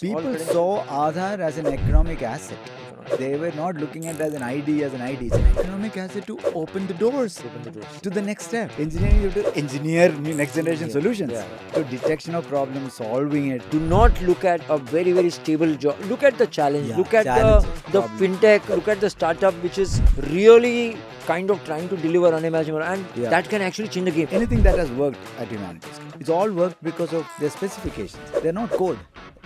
People saw Aadhaar as an economic asset. They were not looking at it as an ID, as an ID. It's an economic asset to open the doors to the next step. Engineering, you have to engineer new next generation solutions. So detection of problem, solving it. Do not look at a very, very stable job. Look at the challenge. Look at the fintech. Look at the startup which is really kind of trying to deliver unimaginable, and that can actually change the game. Anything that has worked at Humanities, it's all worked because of their specifications. They're not code.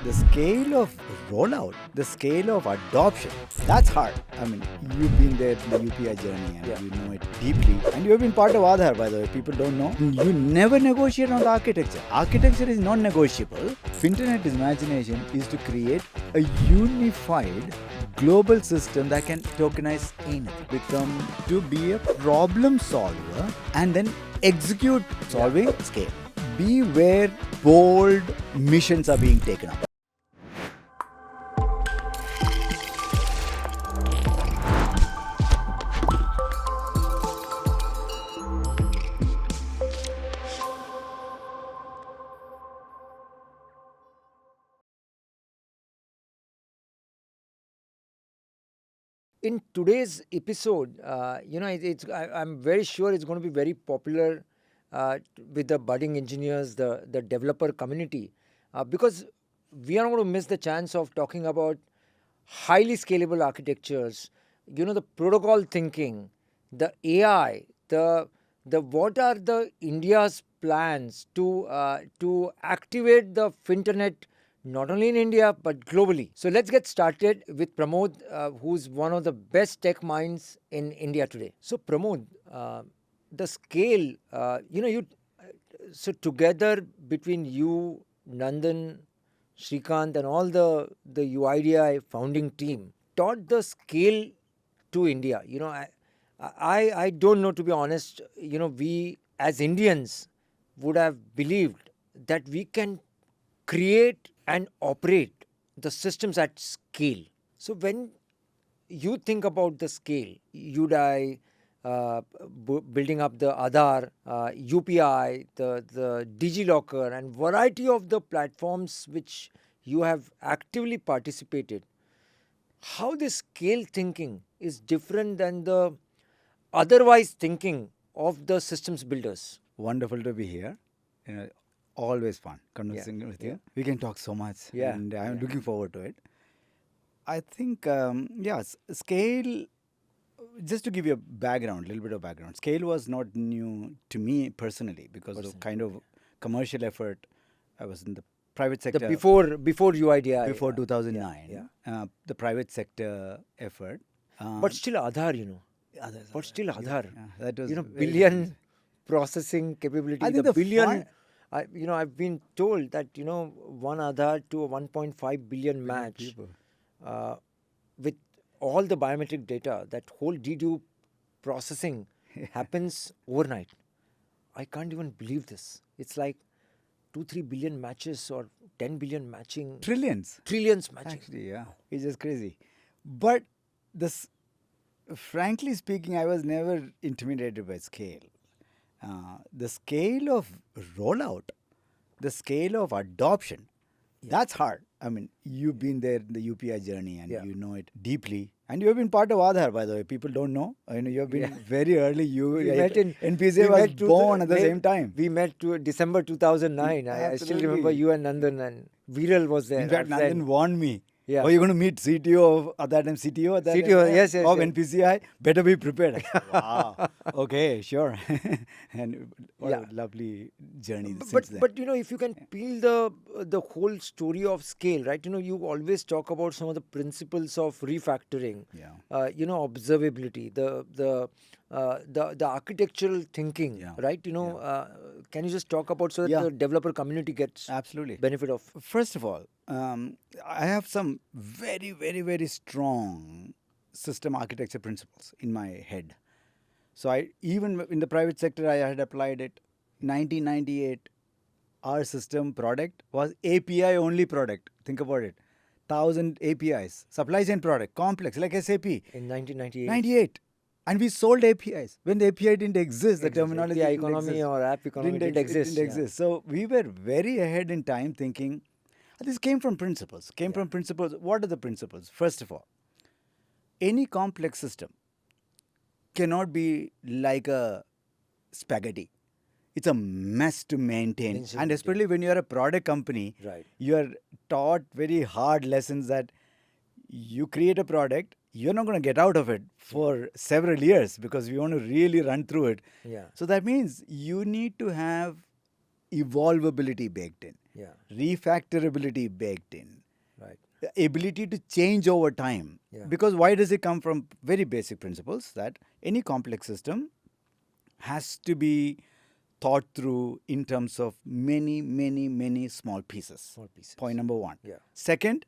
The scale of rollout, the scale of adoption, that's hard. I mean, you've been there in the UPI journey and you know it deeply. And you have been part of Aadhaar, by the way. People don't know. You never negotiate on the architecture. Architecture is non-negotiable. Finternet's imagination is to create a unified global system that can tokenize anything, to be a problem solver and then execute solving scale. Be where bold missions are being taken up. In today's episode, I'm very sure it's going to be very popular with the budding engineers, the developer community, because we are going to miss the chance of talking about highly scalable architectures, the protocol thinking, the AI, the what are the India's plans to activate the Finternet not only in India but globally. So let's get started with Pramod, who's one of the best tech minds in India today. So Pramod, the scale, so together between you, Nandan, Shrikant and all the UIDI founding team taught the scale to India. I don't know, to be honest, we as Indians would have believed that we can create and operate the systems at scale. So when you think about the scale, UDI, building up the Aadhaar, UPI, the DigiLocker and variety of the platforms which you have actively participated, how this scale thinking is different than the otherwise thinking of the systems builders? Wonderful to be here. Always fun conversing with you. We can talk so much and I'm looking forward to it. I think, scale, just to give you a little bit of background, scale was not new to me personally because of kind of commercial effort. I was in the private sector. Before UIDI. Before 2009. The private sector effort. But still Aadhaar, But still Aadhaar. That was billion processing capability. I think the billion... I've been told that, one Aadhaar to a 1.5 billion match with all the biometric data, that whole dedupe processing happens overnight. I can't even believe this. It's like 2-3 billion matches or 10 billion matching. Trillions matching. Actually, it's just crazy. But frankly speaking, I was never intimidated by scale. The scale of rollout, the scale of adoption, that's hard. I mean, you've been there in the UPI journey and you know it deeply. And you have been part of Aadhaar, by the way. People don't know. You have been very early. NPCI was born at the same time. We met December 2009. I still remember you and Nandan, and Viral was there. In fact, Nandan warned me. Yeah. Oh, you're going to meet CTO at that time, CTO at that time? Yes. Of NPCI, better be prepared. Wow. Okay, sure. And what a lovely journey since then. But if you can peel the whole story of scale, right? You always talk about some of the principles of refactoring, observability, the architectural thinking, right? Can you just talk about so that the developer community gets absolutely benefit of? First of all, I have some very, very, very strong system architecture principles in my head. So even in the private sector, I had applied it. 1998, our system product was API only product. Think about it. 1,000 APIs. Supply chain product. Complex, like SAP. In 1998. 98. And we sold APIs. When the API didn't exist, the terminology API economy or app economy didn't exist. So we were very ahead in time thinking, This came from principles. What are the principles? First of all, any complex system cannot be like a spaghetti. It's a mess to maintain. And especially when you're a product company, Right. you're taught very hard lessons that you create a product, you're not going to get out of it for several years because we want to really run through it. Yeah. So that means you need to have evolvability baked in, Yeah. refactorability baked in, Right. the ability to change over time. Yeah. Because why does it come from very basic principles that any complex system has to be thought through in terms of many small pieces. Small pieces. Point number one. Yeah. Second,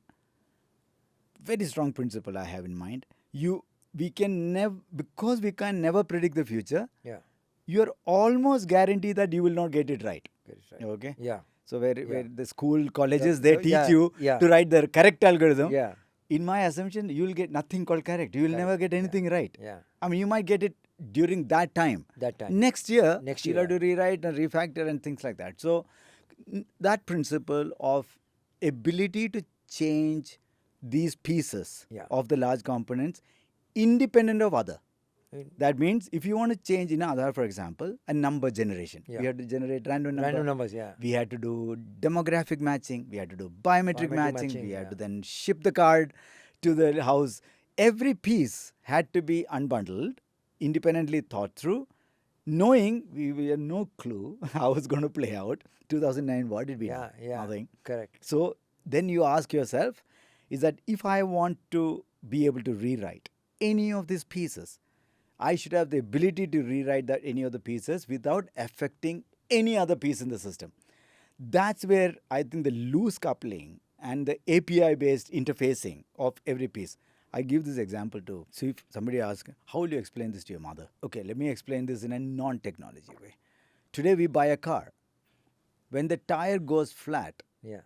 very strong principle I have in mind. We can never, because we can never predict the future, Yeah. you're almost guaranteed that you will not get it right. Get it right. Okay? Yeah. So where the school, colleges, they teach yeah, you yeah. to write the correct algorithm. Yeah. In my assumption, you will get nothing called correct. You will never get anything right. Yeah. I mean, you might get it during that time. That time. Next year, Next you'll year, have to rewrite and refactor and things like that. So that principle of ability to change these pieces Yeah. of the large components independent of other. That means if you want to change in Aadhaar, for example, a number generation, Yeah. we had to generate random number. Random numbers, yeah. We had to do demographic matching. We had to do biometric matching. We had yeah. to then ship the card to the house. Every piece had to be unbundled, independently thought through, knowing we had no clue how it's going to play out. 2009, what did we Yeah, do? yeah. Nothing. Correct. So then you ask yourself, is that if I want to be able to rewrite any of these pieces, I should have the ability to rewrite that any of the pieces without affecting any other piece in the system. That's where I think the loose coupling and the API-based interfacing of every piece. I give this example too. So if somebody asks, how will you explain this to your mother? Okay, let me explain this in a non-technology way. Today we buy a car. When the tire goes flat, Yeah.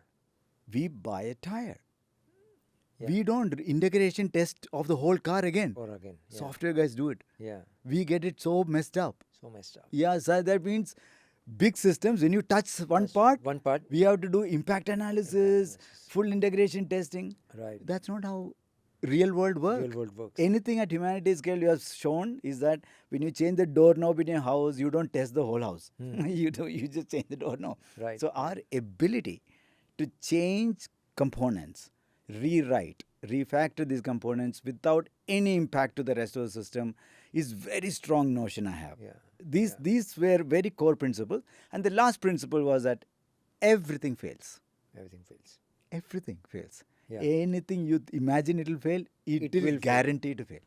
we buy a tire. Yeah. We don't integration test of the whole car again. Or again. Yeah. Software guys do it. Yeah. We get it so messed up. So messed up. Yeah, so that means big systems, when you touch one part, we have to do impact analysis, full integration testing. Right. That's not how real world works. Real world works. Anything at humanity scale you have shown is that when you change the doorknob in your house, you don't test the whole house. You just change the doorknob. Right. So our ability to change components, rewrite, refactor these components without any impact to the rest of the system is very strong notion I have. Yeah. These were very core principles. And the last principle was that everything fails. Everything fails. Everything fails. Yeah. Anything you imagine it will fail, it will will guarantee to fail.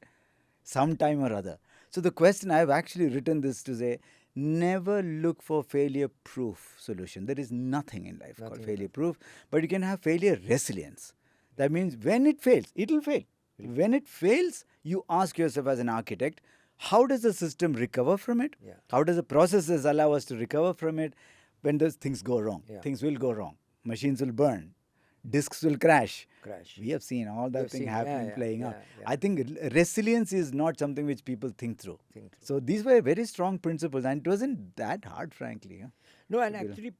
Sometime or other. So the question, I have actually written this to say, never look for failure-proof solution. There is nothing in life called failure-proof, but you can have failure resilience. That means when it fails, it will fail. When it fails, you ask yourself as an architect, how does the system recover from it? Yeah. How does the processes allow us to recover from it when those things go wrong? Yeah. Things will go wrong. Machines will burn. Disks will crash. Crash. We have seen all that thing happening, playing out. yeah. I think resilience is not something which people think through. Think through. So these were very strong principles, and it wasn't that hard, frankly. Yeah. No, and actually,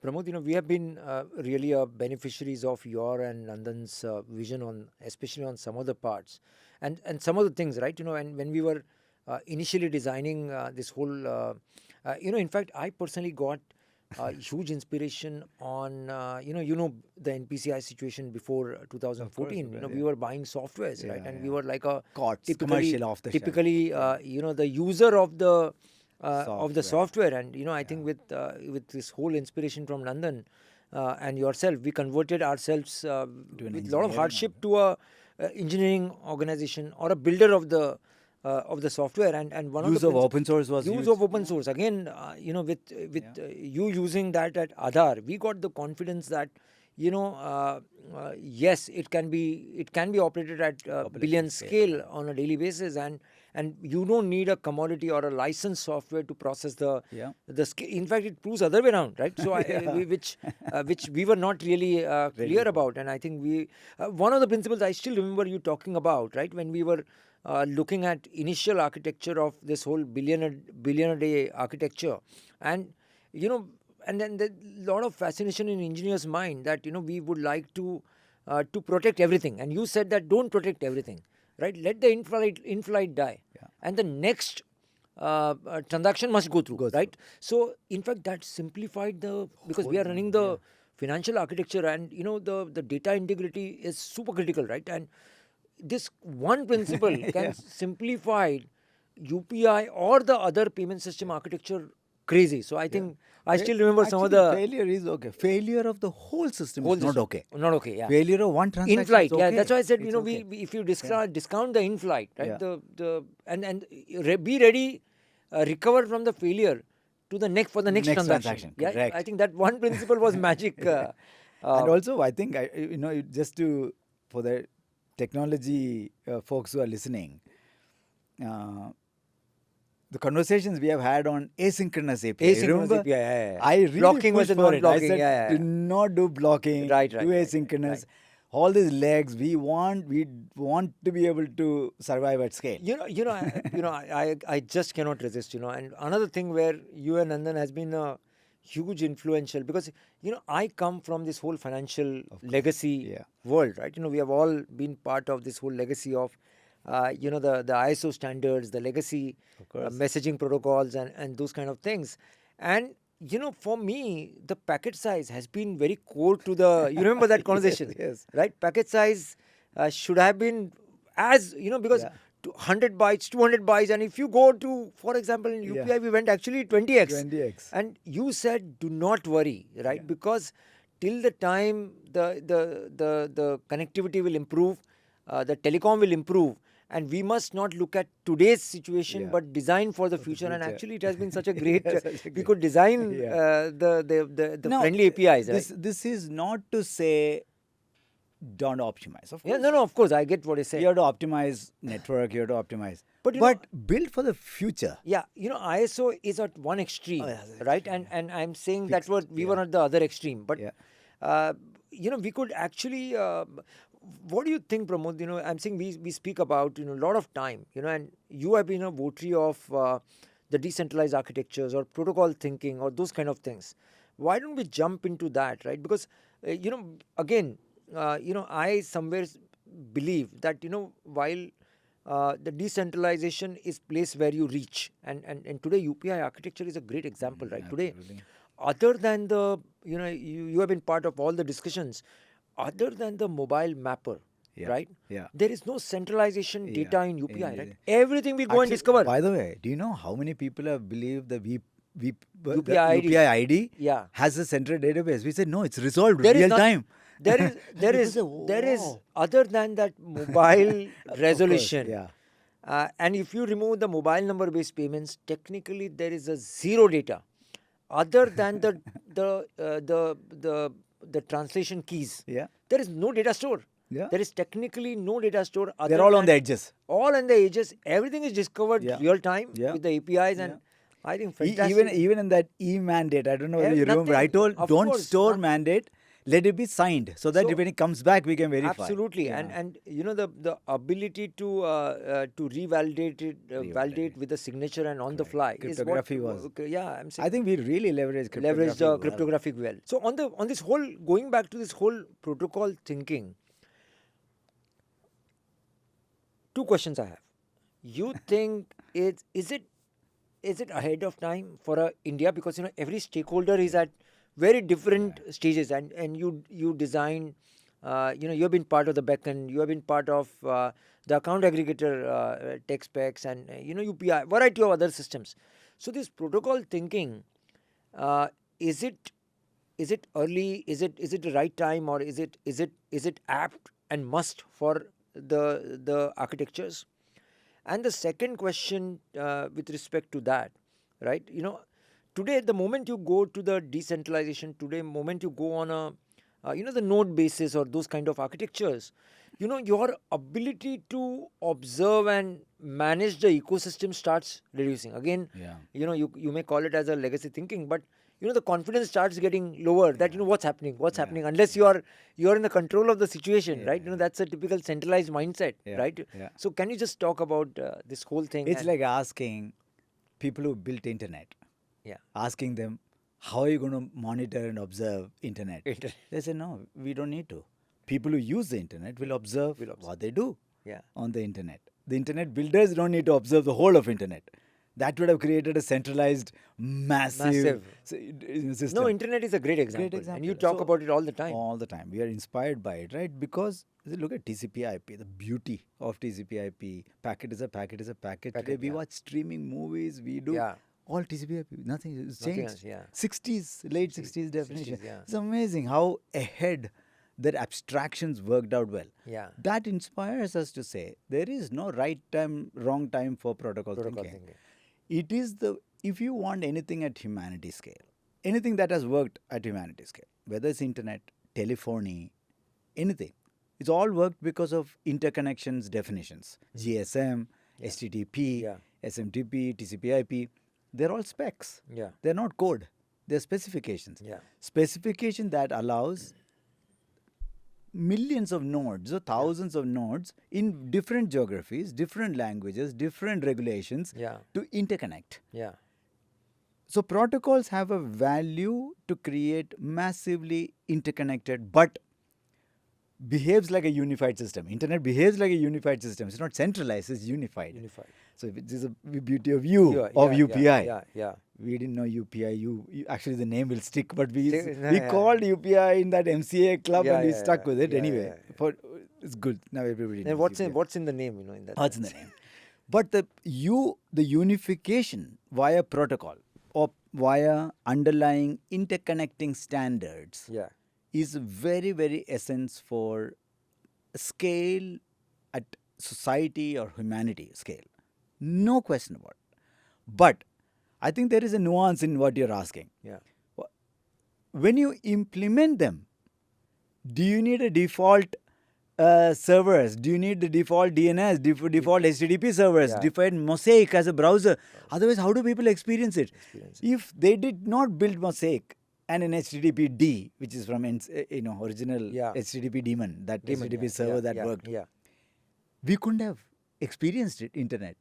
Pramod, we have been really beneficiaries of your and Nandan's vision on, especially on some of the parts, and some of the things, right? And when we were initially designing this whole, in fact, I personally got huge inspiration on, the NPCI situation before 2014. We were buying softwares, right? And we were like a COTS, commercial off the shelf. typically, the user of the software, and I think with this whole inspiration from Nandan and yourself, we converted ourselves with a lot of hardship to a engineering organization or a builder of the software, and one use of the open source was use huge. of open source again. With you using that at Aadhaar, we got the confidence that yes, it can be operated at billion scale on a daily basis, and you don't need a commodity or a licensed software to process the scale. In fact, it proves other way around, right? So which we were not really clear about, and I think we one of the principles I still remember you talking about, right, when we were looking at initial architecture of this whole billion a day architecture, and and then the lot of fascination in engineers' mind that we would like to protect everything. And you said that don't protect everything, right? Let the in-flight die, and the next transaction must go through, right? So in fact, that simplified because we are running the financial architecture, and the data integrity is super critical, right? And this one principle can simplify UPI or the other payment system architecture crazy. So I think I still remember some of the failure is okay. Failure of the whole system is not okay. Not okay. Yeah. Failure of one transaction In-flight. is okay. Yeah, that's why I said It's we if you discount the in-flight, right? Yeah. Be ready, recover from the failure to the next transaction. Yeah, correct. I think that one principle was magic. And also, I think just for the technology folks who are listening, the conversations we have had on asynchronous API. Asynchronous API, I really blocking pushed versus for not it. blocking. I said, do not do blocking. Right. Do asynchronous. Right. All these legs we want to be able to survive at scale. I just cannot resist. And another thing where you and Nandan has been a huge influential, because I come from this whole financial legacy world, right? We have all been part of this whole legacy of the ISO standards, the legacy messaging protocols, and those kind of things. And for me, the packet size has been very core to the. You remember that conversation, yes. Right? Packet size should have been because 100 bytes, 200 bytes, and if you go to, for example, in UPI, we went actually 20x. 20x. And you said, do not worry, right? Because till the time the connectivity will improve, the telecom will improve. And we must not look at today's situation, but design for the future. And actually, it has been such a great. We could design the friendly APIs. Right? This is not to say don't optimize. Of course. No. Of course, I get what you say. You have to optimize network. You have to optimize, but build for the future. Yeah, ISO is at one extreme, right? And I'm saying that we were at the other extreme, but we could actually. What do you think, Pramod? I'm saying we speak about a lot of time, and you have been a votary of the decentralized architectures or protocol thinking or those kind of things. Why don't we jump into that, right? Because again, I somewhere believe that while the decentralization is place where you reach, and today UPI architecture is a great example, right? Today, other than the you have been part of all the discussions. Other than the mobile mapper, right? Yeah. There is no centralization data in UPI, right? Everything we go and discover. By the way, do you know how many people have believed the UPI ID has a central database? We said no, it's resolved real time. There is other than that mobile resolution. And if you remove the mobile number based payments, technically there is a zero data. Other than the translation keys, there is no data store. There is technically no data store. They're all on the edges. All on the edges. Everything is discovered real time with the APIs, and I think fantastic. Even in that mandate, I don't know whether you remember. I told don't store mandate. Let it be signed so that when it comes back, we can verify. Absolutely, and the ability to revalidate it, validate with the signature and on the fly. Cryptography was. I'm saying. I think we really leveraged cryptographic well. So on this whole, going back to this whole protocol thinking, two questions I have. You think is it ahead of time for India, because every stakeholder is at very different stages, and you design, you have been part of the Beckn, you have been part of the account aggregator tech specs, and UPI, variety of other systems. So this protocol thinking, is it early? Is it the right time, or is it apt and must for the architectures? And the second question with respect to that, right? Today, the moment you go to the decentralization, moment you go on the node basis or those kind of architectures, your ability to observe and manage the ecosystem starts reducing. Again, you may call it as a legacy thinking, but the confidence starts getting lower. That what's happening, unless you're in the control of the situation, right? That's a typical centralized mindset, right? So can you just talk about this whole thing? It's like asking people who built internet. Asking them, how are you going to monitor and observe internet? They say, no, we don't need to. People who use the internet will observe what they do Yeah. on the internet. The internet builders don't need to observe the whole of internet. That would have created a centralized, massive system. No, internet is a great example. And you talk about it all the time. All the time. We are inspired by it, right? Because look at TCP/IP, the beauty of TCP/IP. Packet is a packet is a packet. Today we watch streaming movies. We do all TCP/IP. Nothing has changed. Else, 60s, late 60s definition. 60s, It's amazing how ahead that abstractions worked out well. Yeah. That inspires us to say there is no right time, wrong time for protocol thinking. It is if you want anything at humanity scale, anything that has worked at humanity scale, whether it's internet, telephony, anything, it's all worked because of interconnections definitions. GSM, HTTP, SMTP, TCP/IP, they're all specs. Yeah. They're not code. They're specifications. Yeah. Specification that allows millions of nodes or thousands of nodes in different geographies, different languages, different regulations to interconnect. Yeah. So protocols have a value to create massively interconnected but behaves like a unified system. Internet behaves like a unified system. It's not centralized, it's unified. So this is the beauty of UPI. We didn't know UPI. Actually, the name will stick, but we called UPI in that MCA club and we stuck with it anyway. It's good. Now everybody knows. What's in the name? In that. What's in the name? But the unification via protocol or via underlying interconnecting standards is very, very essence for scale at society or humanity scale. No question about it. But I think there is a nuance in what you're asking. Yeah. When you implement them, do you need a default servers? Do you need the default DNS, default HTTP servers, default Mosaic as a browser? Otherwise, how do people experience it? If they did not build Mosaic and an HTTP-D, which is from original HTTP daemon, that HTTP server that worked, we couldn't have experienced it, internet.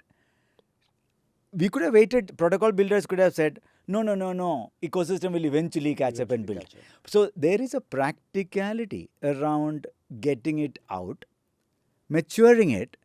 We could have waited, protocol builders could have said, no, ecosystem will eventually catch up and build. So there is a practicality around getting it out, maturing it,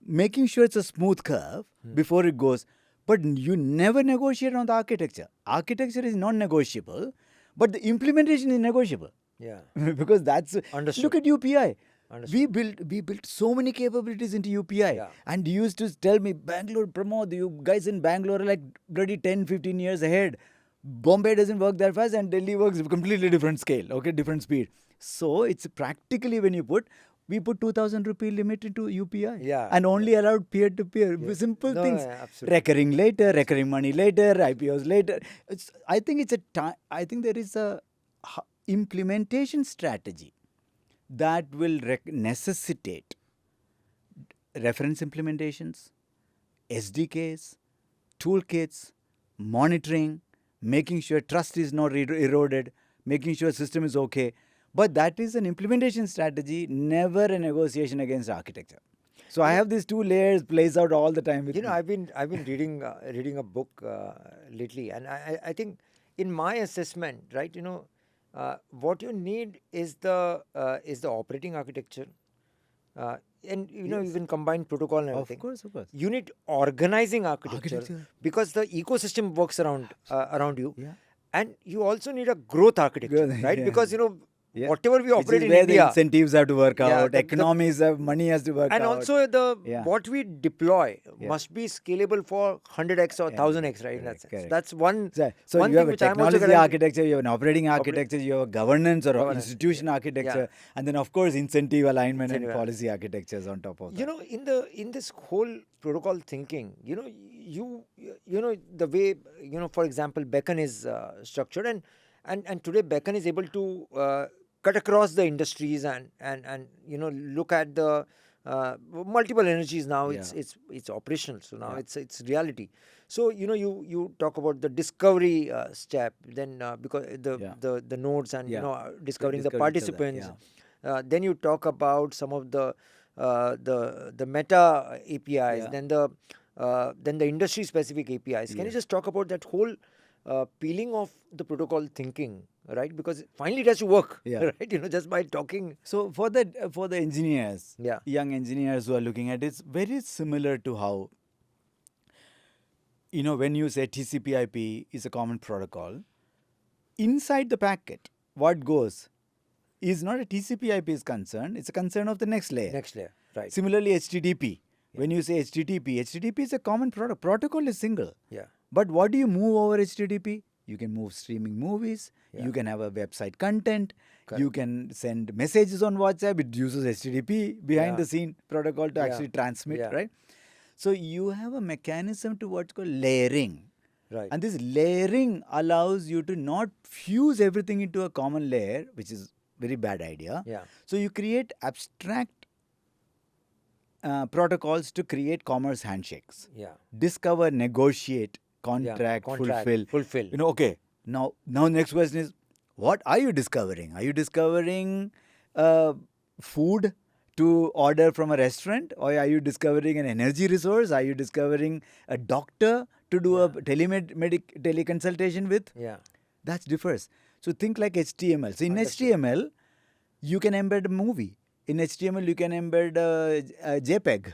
making sure it's a smooth curve before it goes. But you never negotiate on the architecture. Architecture is non-negotiable, but the implementation is negotiable. Yeah. Because that's... Understood. Look at UPI. Understood. We built so many capabilities into UPI. And you used to tell me, Bangalore, Pramod, you guys in Bangalore are like bloody 10, 15 years ahead. Bombay doesn't work that fast and Delhi works completely different scale, different speed. So it's practically when we put 2,000 rupee limit into UPI and only allowed peer-to-peer. Simple things. Recurring later, recurring money later, IPOs later. I think there is a implementation strategy that will necessitate reference implementations, SDKs, toolkits, monitoring, making sure trust is not eroded, making sure system is okay. But that is an implementation strategy, never a negotiation against architecture. So I have these two layers plays out all the time. I've been reading a book lately, and I think in my assessment, right, what you need is the operating architecture, and you can combine protocol and everything. Of course. You need organizing architecture. Because the ecosystem works around you, and you also need a growth architecture, right? Because whatever we operate in where India, the incentives have to work out, money has to work out, and also what we deploy must be scalable for 100x or 1000x, right? In that sense. That's one. So one you have thing a which I'm also technology architecture, you have an operating architecture, you have a governance or institution architecture, and then of course incentive alignment and policy architectures on top of that. In this whole protocol thinking, the way for example Beckn is structured, and today Beckn is able to cut across the industries and look at the multiple energies now. It's operational, so now it's reality. So you talk about the discovery step, then because the nodes and discovering the participants. Then you talk about some of the meta APIs, then the industry specific APIs. Can you just talk about that whole peeling off the protocol thinking, right? Because finally it has to work, Yeah. right? Just by talking. So for the engineers, Yeah. young engineers who are looking at it, it's very similar to how, when you say TCP/IP is a common protocol, inside the packet, what goes is not a TCP/IP is concerned; it's a concern of the next layer. Next layer, right? Similarly, HTTP. When you say HTTP is a common product. Protocol is single. Yeah. But what do you move over HTTP? You can move streaming movies. Yeah. You can have a website content. Correct. You can send messages on WhatsApp. It uses HTTP behind Yeah. the scene protocol to Yeah. actually transmit, Yeah. right? So you have a mechanism to what's called layering. Right. And this layering allows you to not fuse everything into a common layer, which is very bad idea. Yeah. So you create abstract protocols to create commerce handshakes. Yeah. Discover, negotiate, contract, fulfill. Okay. Now next question is, what are you discovering? Are you discovering food to order from a restaurant, or are you discovering an energy resource? Are you discovering a doctor to do a teleconsultation with? Yeah. That differs. So think like HTML. So in Understood. HTML, you can embed a movie. In HTML, you can embed a JPEG.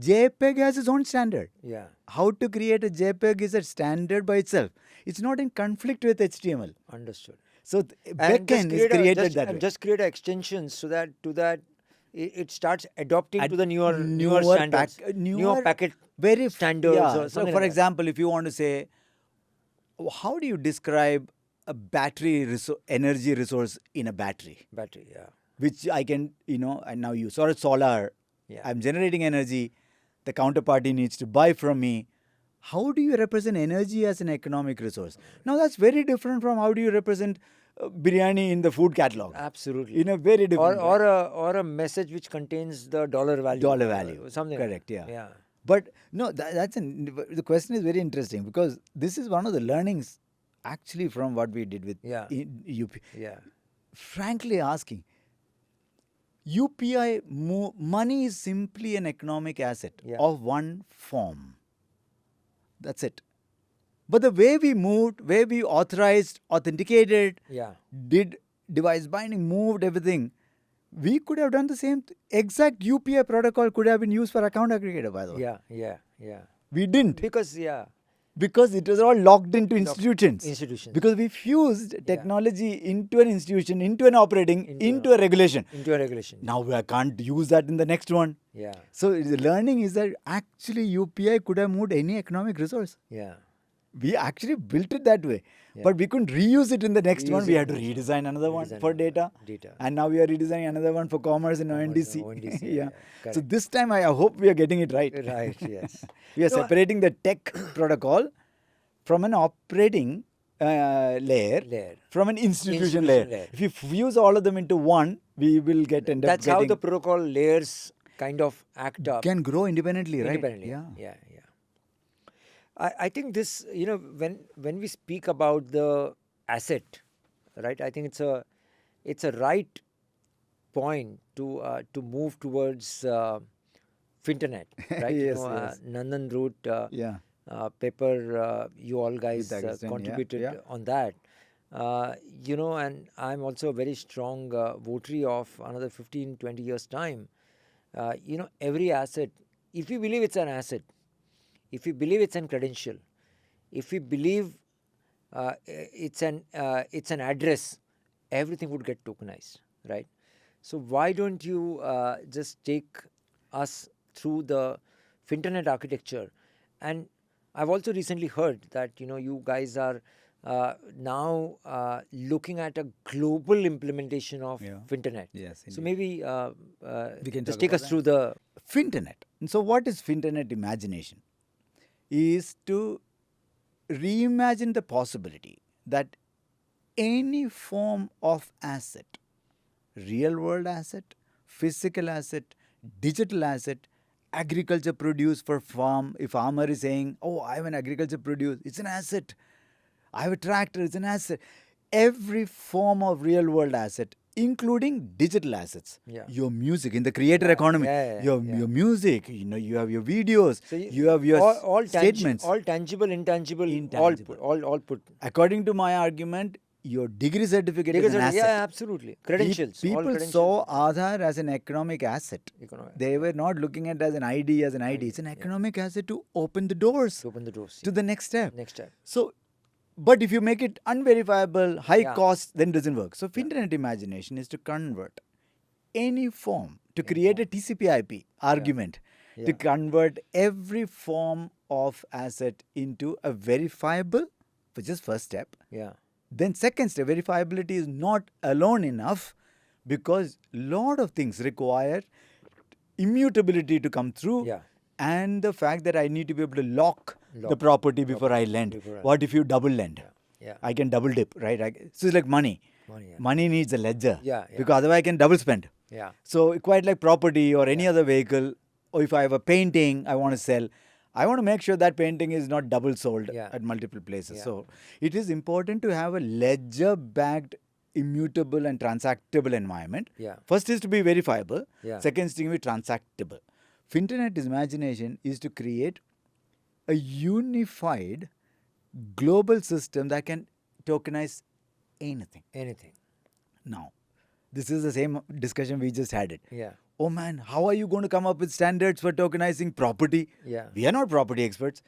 JPEG has its own standard. Yeah. How to create a JPEG is a standard by itself. It's not in conflict with HTML. Understood. So And Beckn is created that way. just create extensions so that it starts adopting At to the newer newer standards, newer packet very standards yeah. or So something for like that. example, if you want to say, how do you describe a battery energy resource in a battery, Battery, yeah. which I can and now use, or a solar. Yeah. I'm generating energy. The counterparty needs to buy from me. How do you represent energy as an economic resource? Now that's very different from how do you represent biryani in the food catalog. Absolutely. In a very different way. Or a message which contains the dollar value. Dollar value. Something. Correct, like that. yeah. Yeah. But no, the question is very interesting, because this is one of the learnings actually from what we did with Yeah. UP. Yeah. Frankly asking, UPI, money is simply an economic asset Yeah. of one form. That's it. But the way we moved, way we authorized, authenticated, Yeah. did device binding, moved everything, we could have done the same. Exact UPI protocol could have been used for account aggregator, by the way. Yeah. We didn't, Because because it was all locked into institutions. institutions. Because we fused technology into an institution, into an operating, into a regulation. Into a regulation. Now we can't use that in the next one. Yeah. So the learning is that actually UPI could have moved any economic resource. Yeah. We actually built it that way. Yeah. But we couldn't reuse it in the next one. Reuse We it had to in the next redesign another one Redesign for another data. And now we are redesigning another one for commerce in ONDC. ONDC, yeah. yeah, So correct. this time I hope we are getting it right. Right. Yes. We are No, separating the tech protocol from an operating layer, from an institution layer. If you fuse all of them into one, we will end up That's how the protocol layers kind of act up. can grow independently, right? Independently. Yeah. I think this, when we speak about the asset, right? I think it's a right point to move towards Finternet, right? Yes, yes. Nandan wrote Yeah. paper. You all guys With Augustine, yeah, contributed yeah. on that. And I'm also a very strong votary of another 15, 20 years' time. Every asset, if we believe it's an asset, if we believe it's an credential, if we believe it's an address, everything would get tokenized, right? So why don't you just take us through the Finternet architecture? And I've also recently heard that you guys are now looking at a global implementation of Finternet. Yes. So maybe We can just talk take about us through the Finternet. And so what is Finternet imagination? Is to reimagine the possibility that any form of asset, real world asset, physical asset, digital asset, agriculture produce for farm. If farmer is saying, oh, I have an agriculture produce, it's an asset. I have a tractor, it's an asset. Every form of real world asset including digital assets. Yeah. Your music in the creator economy. Your music. You have your videos. So you have your all statements. all tangible, intangible, Intangible. all put. According to my argument, your degree certificate is an asset. Yeah, absolutely. Credentials. all People credentials. saw Aadhaar as an economic asset. Economic. They were not looking at it as an ID. It's an economic asset to open the doors To open the doors. to the next step. Next step. So, but if you make it unverifiable, high Yeah. cost, then it doesn't work. So, Finternet imagination is to convert any form, to create a TCP/IP argument, to Yeah. convert every form of asset into a verifiable, which is first step. Yeah. Then second step, verifiability is not alone enough because lot of things require immutability to come through. Yeah. And the fact that I need to be able to lock the Lock. property before I lend. Before I- What if you double lend? Yeah. I can double dip, right? So it's like money. Money, yeah. Money needs a ledger. Yeah, yeah. Because otherwise I can double spend. Yeah. So quite like property or any other vehicle, or if I have a painting I want to sell, I want to make sure that painting is not double sold Yeah. at multiple places. Yeah. So it is important to have a ledger-backed, immutable and transactable environment. Yeah. First is to be verifiable. Yeah. Second is to be transactable. Finternet imagination is to create a unified global system that can tokenize anything. Anything. Now, this is the same discussion we just had it. Yeah. Oh man, how are you going to come up with standards for tokenizing property? Yeah. We are not property experts.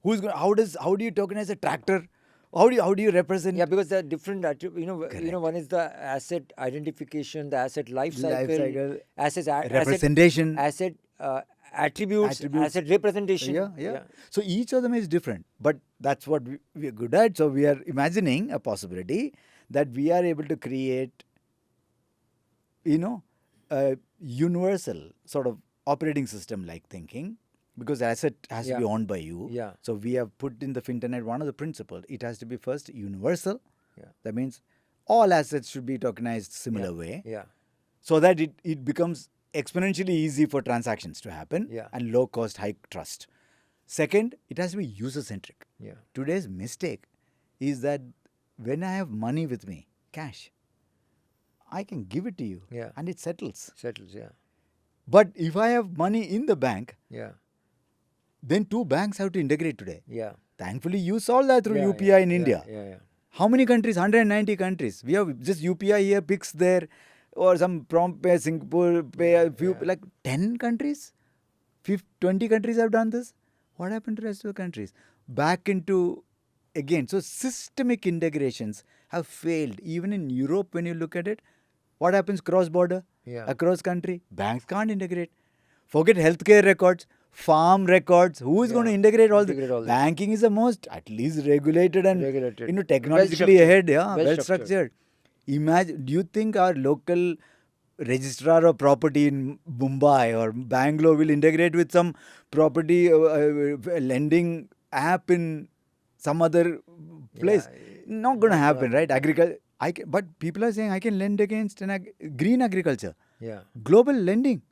How do you tokenize a tractor? How do you represent? Yeah, because there are different one is the asset identification, the asset life cycle, assets representation. asset attributes, asset representation. Yeah. So each of them is different, but that's what we are good at. So we are imagining a possibility that we are able to create, a universal sort of operating system like thinking, because the asset has to be owned by you. Yeah. So we have put in the Finternet one of the principles. It has to be first universal. Yeah. That means all assets should be tokenized similar way. Yeah. So that it becomes exponentially easy for transactions to happen. Yeah. And low cost, high trust. Second, it has to be user centric. Yeah. Today's mistake is that when I have money with me, cash, I can give it to you. Yeah. And it settles. Settles. Yeah. But if I have money in the bank, Yeah. then two banks have to integrate today. Yeah. Thankfully, you solve that through Yeah, UPI in yeah, India. Yeah. How many countries? 190 countries. We have just UPI here, Pix there, or some prompt pay, Singapore pay, a few, like 10 countries? 20 countries have done this. What happened to the rest of the countries? Back into, again, so systemic integrations have failed. Even in Europe, when you look at it, what happens cross-border? Yeah. Across country? Banks can't integrate. Forget healthcare records, farm records. Who is going to integrate all Integrate all this? this. Banking is the most, at least regulated and Regulated. technologically Well-structured. ahead. Yeah, well Well-structured. structured. Imagine, do you think our local registrar of property in Mumbai or Bangalore will integrate with some property lending app in some other place? Not going to happen, right? Agriculture. But people are saying I can lend against green agriculture. Yeah. Global lending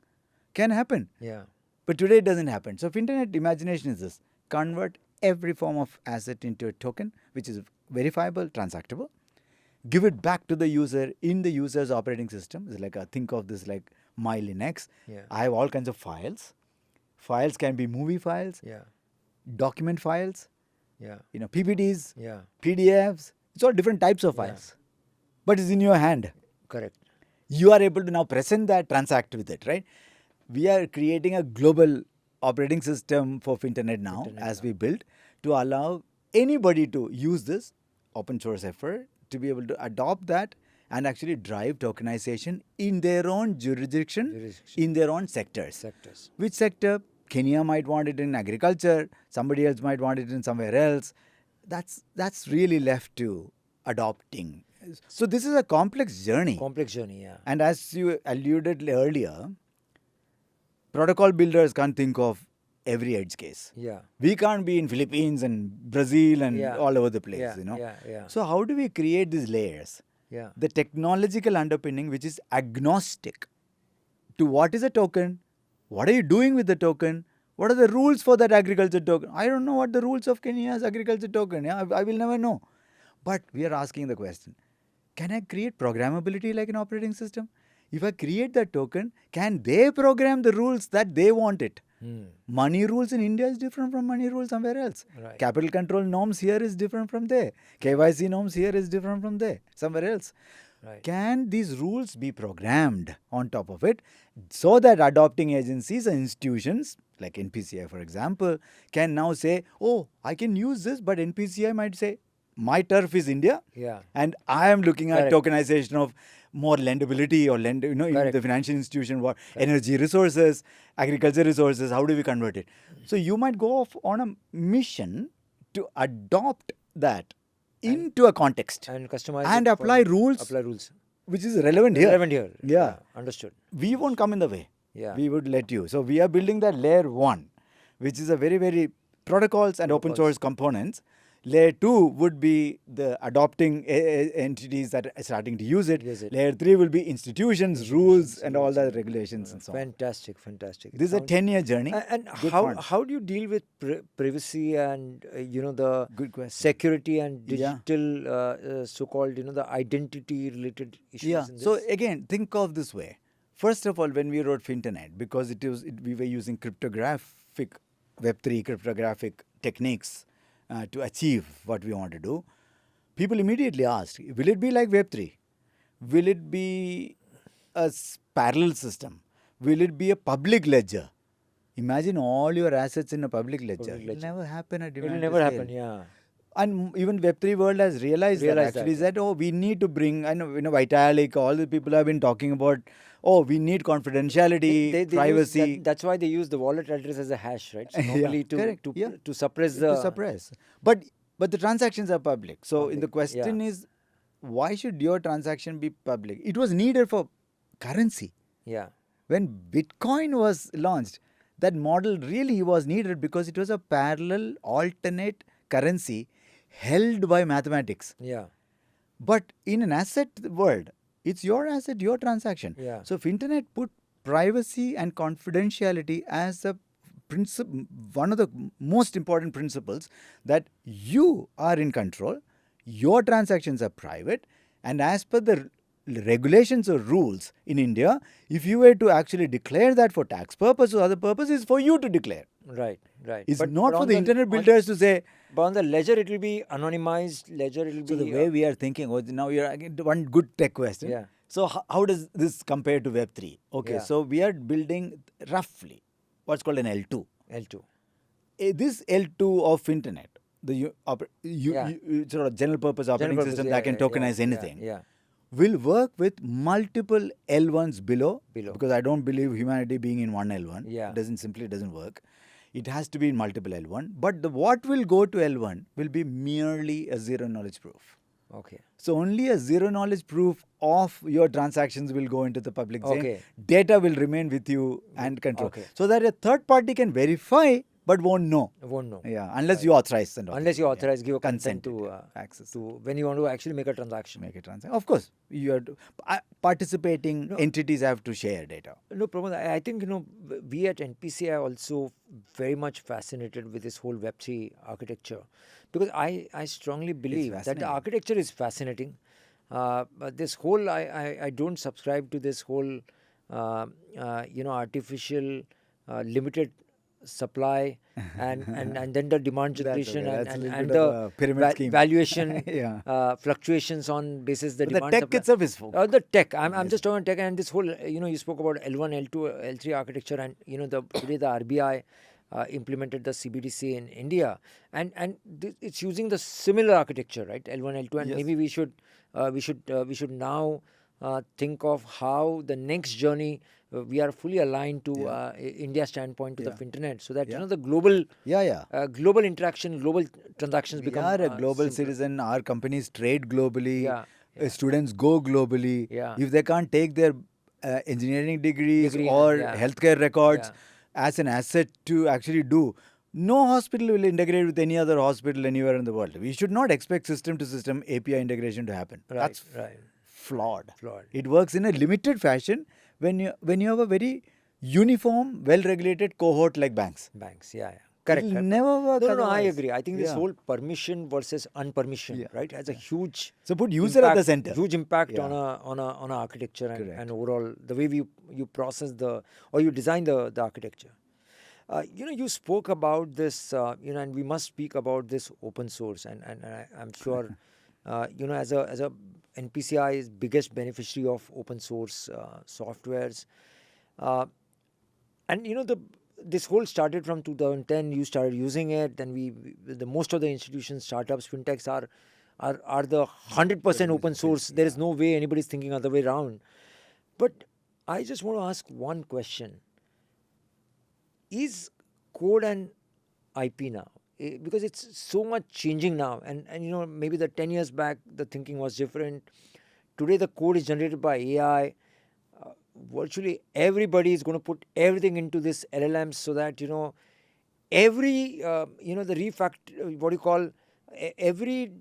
can happen. Yeah. But today it doesn't happen. So Finternet imagination is this: convert every form of asset into a token, which is verifiable, transactable. Give it back to the user in the user's operating system. It's like think of this like my Linux. Yeah. I have all kinds of files. Files can be movie files, Yeah. document files, Yeah. PPTs, Yeah. PDFs. It's all different types of files. But it's in your hand. Correct. You are able to now present that, transact with it, right? We are creating a global operating system for Finternet now as we build to allow anybody to use this open source effort to be able to adopt that and actually drive tokenization in their own jurisdiction. In their own sectors. Which sector? Kenya might want it in agriculture, somebody else might want it in somewhere else. That's really left to adopting. So this is a complex journey. Complex journey, yeah. And as you alluded earlier, protocol builders can't think of every edge case. Yeah. We can't be in Philippines and Brazil and all over the place, Yeah. Yeah. So how do we create these layers? Yeah. The technological underpinning which is agnostic to what is a token, what are you doing with the token, what are the rules for that agriculture token. I don't know what the rules of Kenya's agriculture token. I will never know. But we are asking the question, can I create programmability like an operating system? If I create that token, can they program the rules that they want it? Money rules in India is different from money rules somewhere else. Right. Capital control norms here is different from there. KYC norms here is different from there, somewhere else. Right. Can these rules be programmed on top of it so that adopting agencies and institutions like NPCI, for example, can now say, oh, I can use this, but NPCI might say, my turf is India, Yeah. and I am looking at Correct. tokenization of more lendability or in Correct. the financial institution, what energy resources, agriculture resources, how do we convert it? So you might go off on a mission to adopt that into a context And customize and it apply for- rules Apply rules. which is relevant here. Relevant here. Yeah. Understood. We won't come in the way. Yeah. We would let you. So we are building that layer 1, which is a very, very protocols and open source components. Layer 2 would be the adopting entities that are starting to use it. Use it. Layer 3 will be institutions, rules, and all that regulations and so on. Fantastic. Fantastic. This is a 10-year journey. And Good how fun. how do you deal with privacy and the Good question. security and Yeah. digital so-called the identity related issues? Yeah. In this? So again, think of this way. First of all, when we wrote Finternet, because we were using cryptographic Web3 cryptographic techniques to achieve what we want to do, people immediately asked, will it be like Web3? Will it be a parallel system? Will it be a public ledger? Imagine all your assets in a public ledger. Public It will ledger. never happen at it will demand never scale. happen. Yeah. And even Web3 world has realized that actually that. that, oh, we need to bring, I know, Vitalik, all the people have been talking about, oh, we need confidentiality, They privacy. use that's why they use the wallet address as a hash, right? So Yeah, normally correct, to yeah. to suppress the to suppress. But the transactions are public. So in the Public, question yeah. is, why should your transaction be public? It was needed for currency. Yeah. When Bitcoin was launched, that model really was needed because it was a parallel alternate currency held by mathematics. Yeah. But in an asset world, it's your asset, your transaction. Yeah. So Finternet put privacy and confidentiality as a principle, one of the most important principles, that you are in control, your transactions are private, and as per the regulations or rules in India, if you were to actually declare that for tax purposes or other purposes, for you to declare. Right. Right. It's But not for on the internet builders to say. But on the ledger, it will be anonymized ledger. It will So be the way we are thinking, now you're again one good tech question. Yeah. So how does this compare to Web3? Okay, Yeah. so we are building roughly what's called an L2. L2. This L2 of Finternet, the Yeah. sort of general purpose operating General purpose, system yeah, that can yeah, tokenize yeah, anything, Yeah. will work with multiple L1s below. Below. Because I don't believe humanity being in one L1. Yeah. It doesn't work. It has to be in multiple L1. But what will go to L1 will be merely a zero knowledge proof. Okay. So only a zero knowledge proof of your transactions will go into the public chain. Okay. Data will remain with you and control. Okay. So that a third party can verify but won't know. Won't know. Yeah, unless you authorize and all. Unless you authorize, give a consent Consent, to access. to when you want to actually make a transaction. Make a transaction. Of course, you are participating entities have to share data. No, Pramod, I think we at NPCI are also very much fascinated with this whole Web3 architecture, because I strongly believe that the fascinating. architecture is fascinating. But this whole I don't subscribe to this whole artificial limited supply and then the demand generation okay. That's a little and bit of a pyramid scheme. valuation Yeah. fluctuations on basis the But demand the tech supply. itself is The tech. I'm just talking tech, and this whole you spoke about L1, L2, L3 architecture, and today the RBI implemented the CBDC in India, and it's using the similar architecture, right? L1, L2, and Yes. maybe we should now think of how the next journey we are fully aligned to India's standpoint to the Finternet, so that the global global interaction, global transactions We become are a global simpler. citizen. Our companies trade globally. Yeah, Students go globally. Yeah. If they can't take their engineering degrees Degree, or yeah. healthcare records as an asset to actually do, no hospital will integrate with any other hospital anywhere in the world. We should not expect system to system API integration to happen. Right, That's right. flawed. Flawed. It works in a limited fashion when you have a very uniform, well-regulated cohort like banks. Banks, yeah. Correct. It'll never work. No, I otherwise. agree. I think this Yeah. whole permission versus unpermission, Yeah, right, has a huge So put user at the center. Huge impact Yeah. on a architecture and Correct. overall the way you process or you design the architecture. You spoke about this, and we must speak about this open source, and I'm sure, as a NPCI's biggest beneficiary of open source softwares, and this whole started from 2010. You started using it, then the most of the institutions, startups, fintechs are the 100% open source. There is no way anybody's thinking other way around. But I just want to ask one question. Is code and IP now? Because it's so much changing now, and maybe the 10 years back the thinking was different. Today the code is generated by AI. Virtually everybody is going to put everything into this LLMs so that every the what do you call every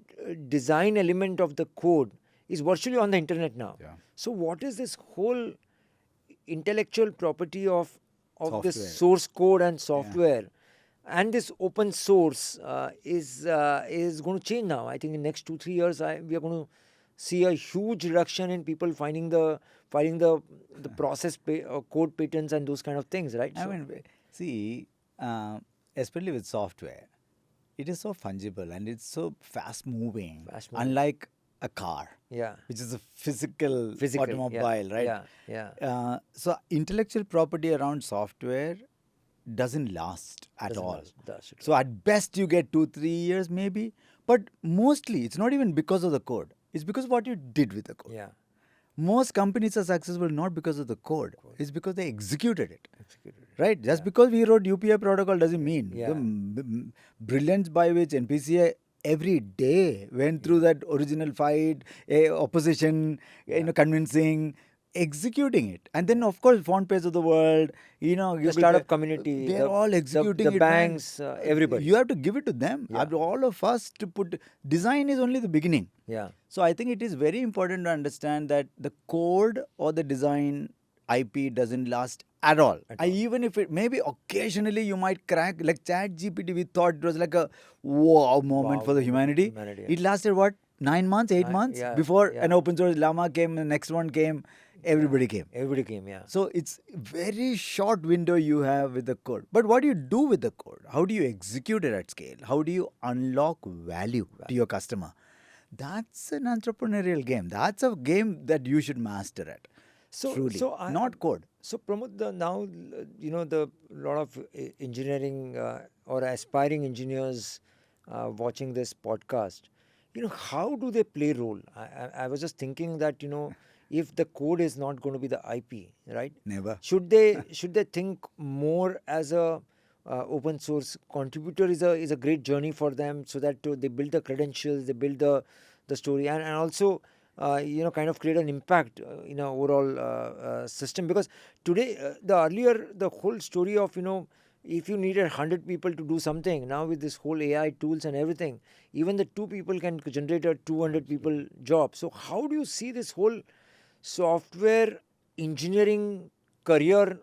design element of the code is virtually on the internet now. Yeah. So what is this whole intellectual property of this Software. source code and software and this open source is going to change now? I think in the next 2-3 years we are going to see a huge reduction in people filing the process code patents and those kind of things, right? I mean, see, especially with software, it is so fungible and it's so fast moving. Unlike a car, which is a physical automobile, right? Yeah. So intellectual property around software doesn't last at all. So at best you get 2-3 years maybe, but mostly it's not even because of the code. It's because of what you did with the code. Yeah. Most companies are successful not because of the code. It's because they executed it. Right? Just because we wrote UPI protocol doesn't mean the brilliance by which NPCI every day went through that original fight, opposition, convincing, executing it. And then, of course, phone pays of the world, the startup community, they're all executing the it. banks, everybody. You have to give it to them. All of us to put, design is only the beginning. Yeah. So I think it is very important to understand that the code or the design IP doesn't last at all. Even if it, maybe occasionally you might crack, like ChatGPT, we thought it was like a wow moment for the humanity. It lasted what? 9 months, 8 months before an open source Llama came, the next one came, everybody came. So it's very short window you have with the code. But what do you do with the code? How do you execute it at scale? How do you unlock value to your customer? That's an entrepreneurial game. That's a game that you should master at. Truly, not code. So Pramod, now the lot of engineering or aspiring engineers watching this podcast, how do they play role? I was just thinking that if the code is not going to be the IP, right? Never. Should they think more as a open source contributor is a great journey for them, so that they build the credentials, they build the story, and also kind of create an impact in our overall system. Because today, the whole story of if you needed 100 people to do something, now with this whole AI tools and everything, even the 2 people can generate a 200 people job. So how do you see this whole software engineering career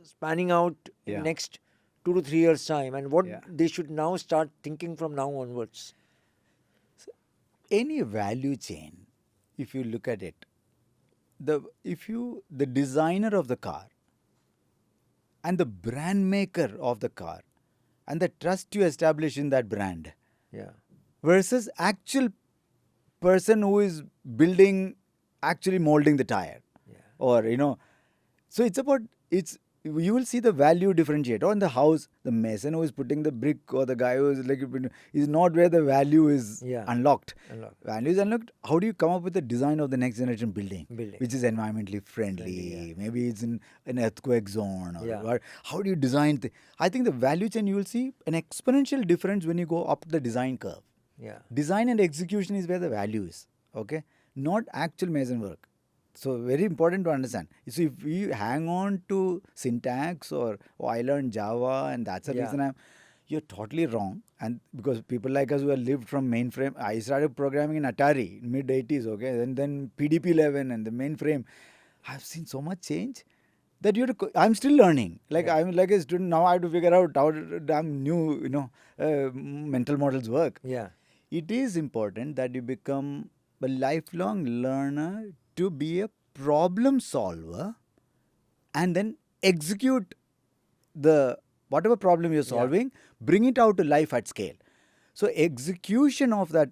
spanning out in next 2 to 3 years time, and what they should now start thinking from now onwards? So any value chain, if you look at it, the designer of the car and the brand maker of the car and the trust you establish in that brand versus actual person who is building, actually molding the tire, or so you will see the value differentiate. Or in the house, the mason who is putting the brick or the guy who is is not where the value is unlocked. Value is unlocked. How do you come up with the design of the next generation building. Which is environmentally friendly? Maybe it's in an earthquake zone. Or how do you design? I think the value chain, you will see an exponential difference when you go up the design curve. Design and execution is where the value is. Okay, not actual mason work. So very important to understand. So if we hang on to syntax or I learned Java and that's the reason you're totally wrong. And because people like us who have lived from mainframe, I started programming in Atari mid-80s, okay, and then PDP-11 and the mainframe. I've seen so much change. that I'm still learning. Like I'm like a student now. I have to figure out how damn new mental models work. Yeah. It is important that you become a lifelong learner to be a problem solver, and then execute the whatever problem you're solving, bring it out to life at scale. So execution of that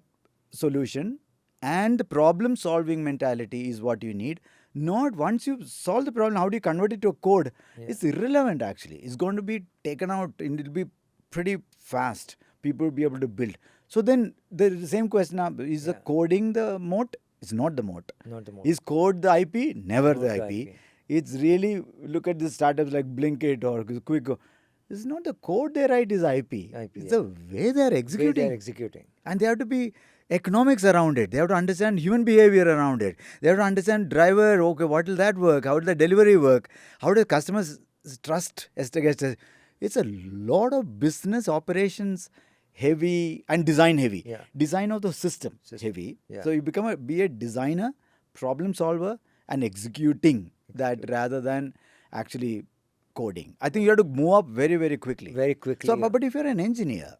solution and the problem solving mentality is what you need. Not once you solve the problem, how do you convert it to a code? It's irrelevant actually. It's going to be taken out and it'll be pretty fast. People will be able to build. So then the same question now, is the coding the moat? It's not the moat. Not the moat. Is code the IP? Never Not the the IP. IP. It's really, look at the startups like Blinkit or Quick. It's not the code they write is IP. It's the way they're executing. And they have to be economics around it. They have to understand human behavior around it. They have to understand driver, okay, what will that work? How will the delivery work? How do customers trust? It's a lot of business operations heavy and design heavy. Yeah. Design of the system heavy. Yeah. So you be a designer, problem solver, and executing that rather than actually coding. I think you have to move up very, very quickly. Very quickly. So, but if you're an engineer,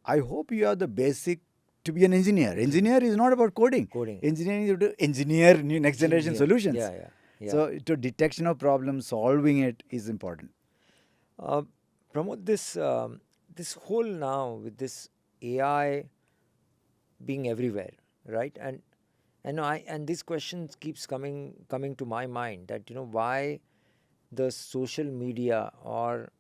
I hope you have the basic to be an engineer. Engineer is not about coding. Engineering, you have to engineer new next generation solutions. So, to detection of problems, solving it is important. Pramod, this whole now with this AI being everywhere, right? And this question keeps coming to my mind that why the social media or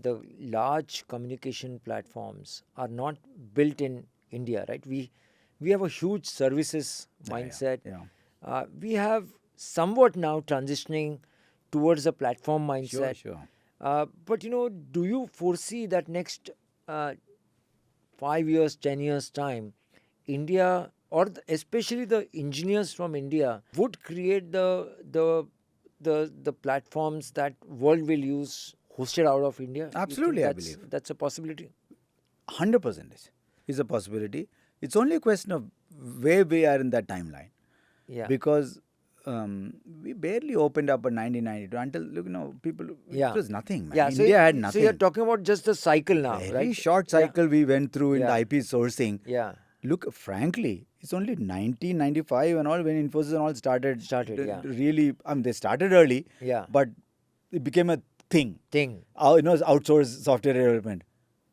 the large communication platforms are not built in India, right? We have a huge services mindset. We have somewhat now transitioning towards a platform mindset. Sure. But do you foresee that next 5 years, 10 years time, India or especially the engineers from India would create the platforms that world will use hosted out of India? Absolutely, I believe. That's a possibility? 100% is a possibility. It's only a question of where we are in that timeline. Because we barely opened up in 1992 until, people, it was nothing, man. India had nothing. So you're talking about just the cycle now, right? Very short cycle we went through in the IP sourcing. Look, frankly, it's only 1995 and all when Infosys and all started. Really, they started early, but it became a thing. Outsourced software development.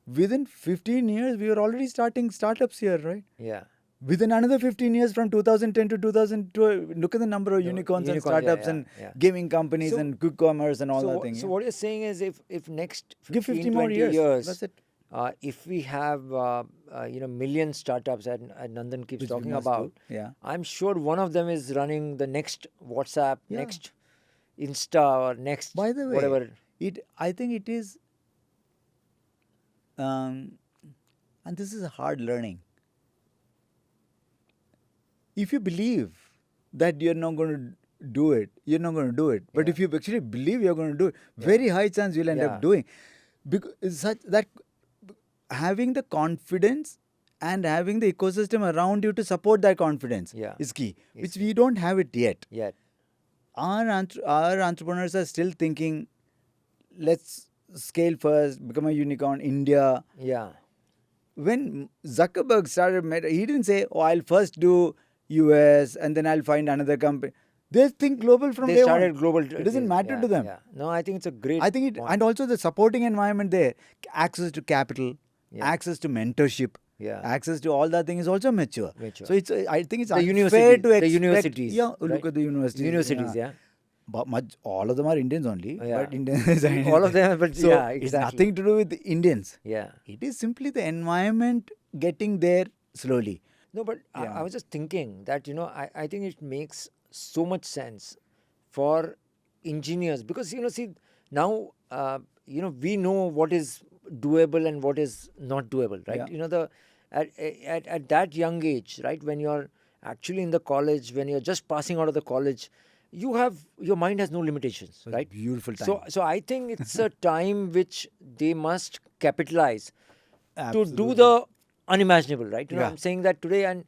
Within 15 years, we were already starting startups here, right? Within another 15 years, from 2010 to 2012, look at the number of unicorns and startups and gaming companies and quick commerce and all that thing. So what you're saying is, if next 15, 50 more years, that's it. If we have million startups that Nandan keeps talking about, I'm sure one of them is running the next WhatsApp, next Insta, or next by the way, whatever. I think it is, and this is a hard learning. If you believe that you're not going to do it, you're not going to do it. But if you actually believe you're going to do it, very high chance you'll end up doing. Because it's such that having the confidence and having the ecosystem around you to support that confidence is key, which we don't have it yet. Our entrepreneurs are still thinking, let's scale first, become a unicorn, India. When Zuckerberg started, he didn't say, I'll first do US and then I'll find another company. They think global from day one. They started global. It doesn't matter to them. No, I think it's a great point. And also the supporting environment there, access to capital, access to mentorship, access to all that thing is also mature. So I think it's unfair to expect. The universities. Look at the universities. But all of them are Indians only. But Indians all of them, but so it's nothing to do with the Indians. It is simply the environment getting there slowly. No, but I was just thinking that, I think it makes so much sense for engineers because, now, we know what is doable and what is not doable, right? At that young age, right, when you're actually in the college, when you're just passing out of the college, your mind has no limitations, right? Beautiful time. So I think it's a time which they must capitalize to do the unimaginable, right? I'm saying that today, and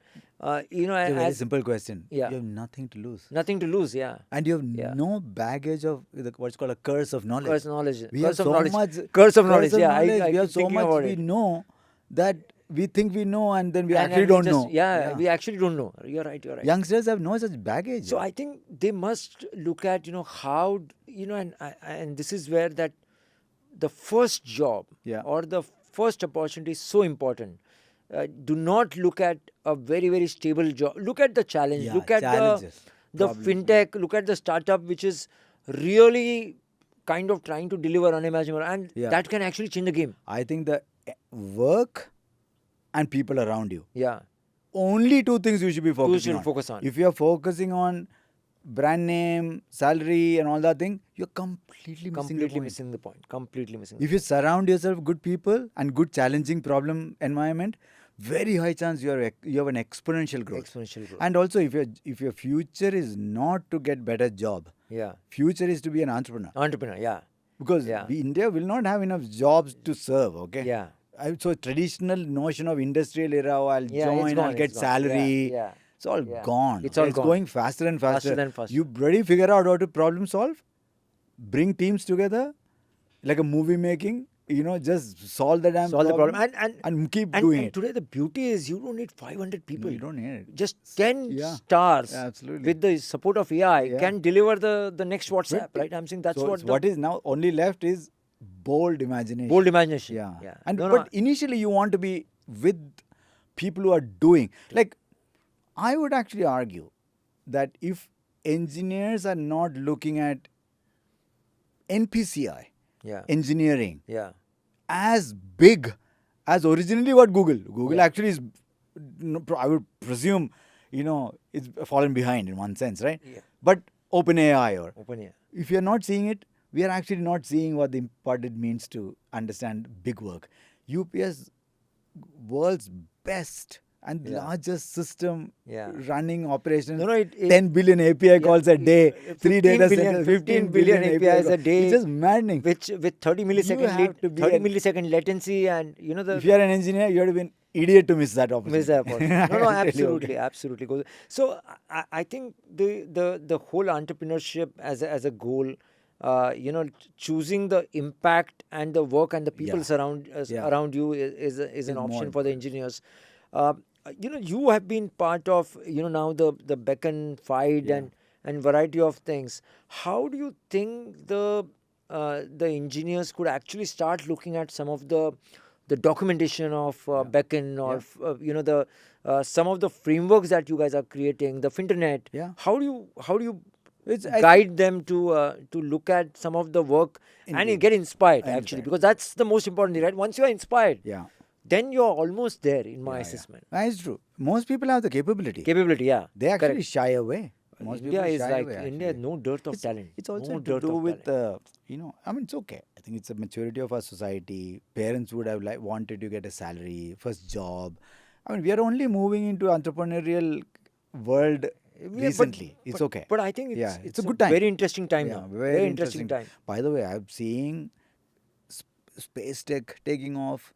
You know, It's a very as simple question. Yeah. You have nothing to lose. nothing to lose. Yeah. And you have Yeah. no baggage of what's called a curse of knowledge. Curse knowledge. We Curse have of so knowledge. much Curse of knowledge. Yeah. knowledge. I We keep have so thinking much about we it. know that we think we know and then we And actually we don't just- know. Yeah, we actually don't know. You're right. You're right. Youngsters have no such baggage. So I think they must look at, how, and this is where that the first job Yeah. or the first opportunity is so important. Do not look at a very, very stable job. Look at the challenge. Yeah, Look at challenges, the problems, fintech. Look at the startup which is really kind of trying to deliver unimaginable, and Yeah. that can actually change the game. I think the work and people around you. Yeah. Only two things you should be focusing should on. focus on. If you are focusing on brand name, salary, and all that thing, you're completely missing the point. missing the point. Completely missing. If you surround yourself with good people and good challenging problem environment, very high chance you have an exponential growth. Exponential growth. And also, if your future is not to get better job, Yeah. future is to be an entrepreneur. Entrepreneur. Yeah. Because Yeah. India will not have enough jobs to serve. Okay. Yeah. So traditional notion of industrial era, I'll Yeah, it's join, gone, I'll get it's gone. salary. Yeah. It's all Yeah. gone. It's all gone. going faster and faster. Faster and faster. You bloody figure out how to problem solve, bring teams together, like a movie making. Just solve the damn Solve the problem. and keep And doing it. today the beauty is you don't need 500 people. No, you don't need it. Just 10 Yeah. stars Absolutely. with the support of AI Yeah. can deliver the next WhatsApp, Pretty- right? I'm saying that's So what is now only left is bold imagination. bold imagination. Yeah. Yeah. And No, but initially you want to be with people who are doing. Like, I would actually argue that if engineers are not looking at NPCI, yeah. engineering, Yeah. as big as originally what Google Yeah. actually is, I would presume, it's fallen behind in one sense, right? Yeah. But OpenAI, or Open here. if you're not seeing it, we are actually not seeing what it means to understand big work. UPS, world's best and Yeah. largest system Yeah. running operations. No, it- 10 billion API calls a day, 3 data 15 billion, centers, 15 billion APIs a day. It's just maddening. With 30 millisecond have to be 30 an- millisecond latency, and If you are an engineer, you have to be an idiot to miss that opportunity. miss that opportunity. No, I'll tell you, absolutely, okay. absolutely. So I think the whole entrepreneurship as a goal, choosing the impact and the work and the people Yeah. around you is an more option for the engineers. You have been part of now the Beckn Fight and variety of things. How do you think the engineers could actually start looking at some of the documentation of Beckn, or some of the frameworks that you guys are creating, the Finternet? Yeah. How do you I guide them to look at some of the work and Indeed. get inspired, And actually, inspired. because that's the most important thing, right? Once you are inspired, Yeah. then you're almost there, in my Yeah. assessment. That's true. Most people have the capability. Capability, yeah. They actually Correct. shy away. Most India people is shy like away, India, actually. no dearth of talent. It's also no to dearth do of with, talent. it's okay. I think it's a maturity of our society. Parents would have wanted to get a salary, first job. We are only moving into entrepreneurial world Yeah, recently. It's okay. But I think Yeah, it's a good time. Very interesting time Yeah, now. very interesting time. By the way, I'm seeing space tech taking off,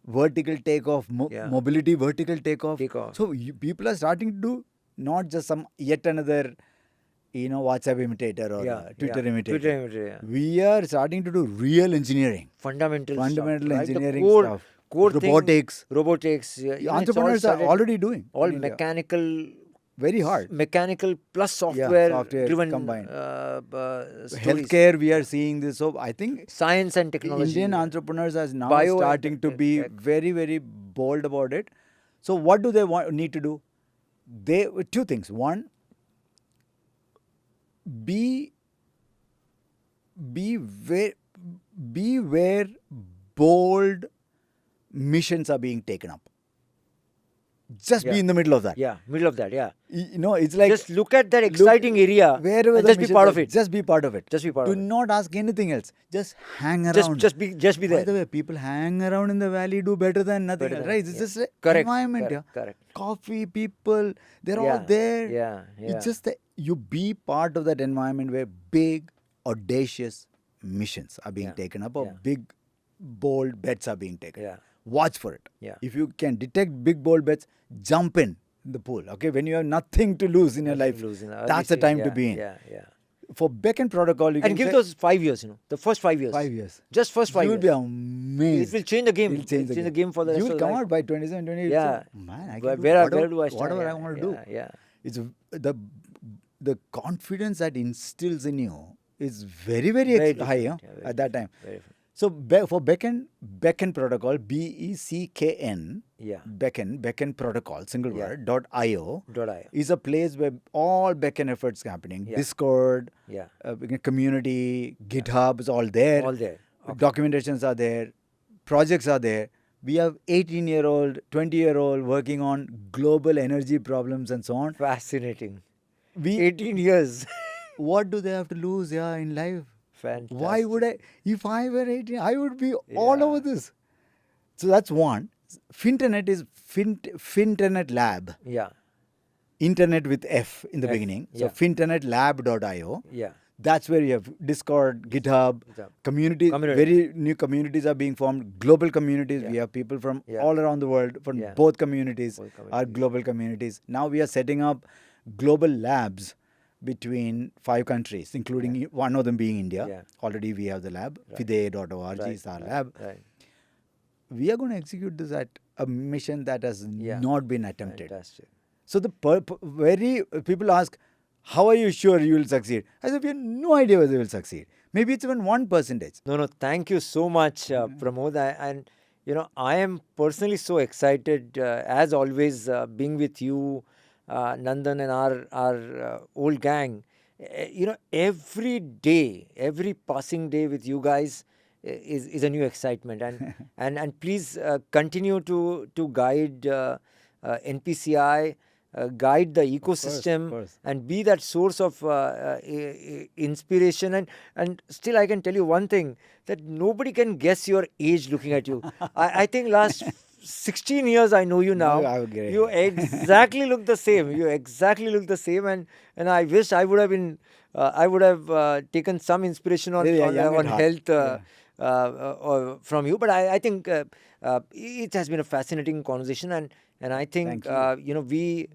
vertical takeoff, Yeah. mobility vertical takeoff. Takeoff. So people are starting to do not just some yet another, WhatsApp imitator or Twitter imitator. Twitter imitator, yeah. We are starting to do real engineering, Fundamental fundamental stuff, right? The engineering core, stuff, core thing- robotics. robotics. Yeah, it's all Entrepreneurs are started- already doing all in India. mechanical. Very hard. Mechanical plus software, software driven combined. stories. Healthcare, we are seeing this. So I think Science and technology. Indian entrepreneurs are now Bio- starting to be tech. very, very bold about it. So what do they need to do? Two things. One, be where bold missions are being taken up. Just be Yeah. in the middle of that. Yeah, middle of that, yeah. It's like Just look at that exciting area wherever and the just be missions part are, of it. Just be part of it. Just be part Do of it. not ask anything else. Just hang around. Just be By there. the way, people hang around in the valley do better than nothing Better else, than- right? It's yeah. just an Correct, environment. correct, Yeah. correct. Coffee, people, they're Yeah, all there. yeah, yeah. It's just that you be part of that environment where big, audacious missions are being Yeah, taken up, or yeah. big, bold bets are being taken. Yeah. Watch for it. Yeah. If you can detect big, bold bets, jump in. the pool. Okay, when you have nothing to lose in your life, that's the time to be in. Yeah. For Beckn protocol, you And can give say those 5 years, the first 5 years. 5 years. Just first 5 You will years. be amazed. It will change the game. It'll change the game for the You rest will of the come life. out by 27, 28. Yeah. So, man, I Where can do whatever, do I stand? whatever Yeah, I want to do. Yeah. It's the confidence that instills in you is very, very, Very high different, very at that time. Very different. So for Beckn protocol, BECKN, Yeah. Beckn protocol, single word, .io, .io. is a place where all Beckn efforts happening. Yeah. Discord, Yeah. Community, GitHub is all there. All there. Okay. Documentations are there. Projects are there. We have 18-year-old, 20-year-old working on global energy problems and so on. Fascinating. We 18 years. What do they have to lose in life? Fantastic. Why would I? If I were 18, I would be all over this. So that's one. Finternet is Finternet Lab. Yeah. Internet with F in the beginning. So yeah. finternetlab.io. Yeah. That's where you have Discord, GitHub, community. Community. Very new communities are being formed. Global communities. Yeah. We have people from Yeah. all around the world, from Yeah. both communities, Both are global communities. Now we are setting up global labs between 5 countries, including one of them being India. Yeah. Already we have the lab. Right. Fide.org Right. is our lab. Right. We are going to execute this at a mission that has not been attempted. Fantastic. So people ask, how are you sure you will succeed? I said, we have no idea whether we will succeed. Maybe it's even 1%. No, thank you so much, Pramod. And I am personally so excited, as always, being with you, Nandan, and our old gang. Every day, every passing day with you guys is a new excitement. And please continue to guide NPCI. Guide the ecosystem, Of course. and be that source of inspiration. And still, I can tell you one thing, that nobody can guess your age looking at you. I think last 16 years I know you now. You exactly look the same. And I wish I would have been. I would have taken some inspiration on health from you. But I think it has been a fascinating conversation, and I think we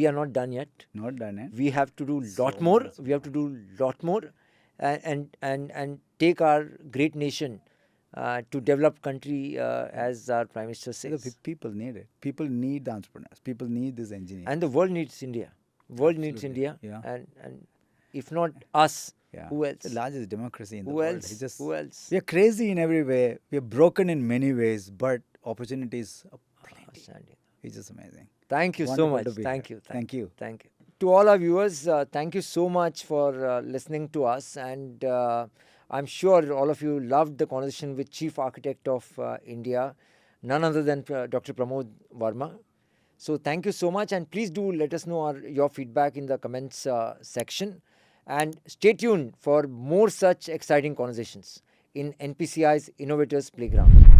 are not done yet. Not done, eh? We have to do lot more. We have to do lot more, and take our great nation to develop country, as our Prime Minister says. People need it. People need the entrepreneurs. People need this engineers. And the world needs India. World needs India. Yeah. And if not us, who else? It's the largest democracy in the Who world. else? Who else? We are crazy in every way. We are broken in many ways, but opportunities are plenty. Outstanding. It's just amazing. Thank you so much. Thank you. Thank you. Thank you. To all our viewers, thank you so much for listening to us. And I'm sure all of you loved the conversation with Chief Architect of India, none other than Dr. Pramod Varma. So thank you so much. And please do let us know your feedback in the comments section. And stay tuned for more such exciting conversations in NPCI's Innovators Playground.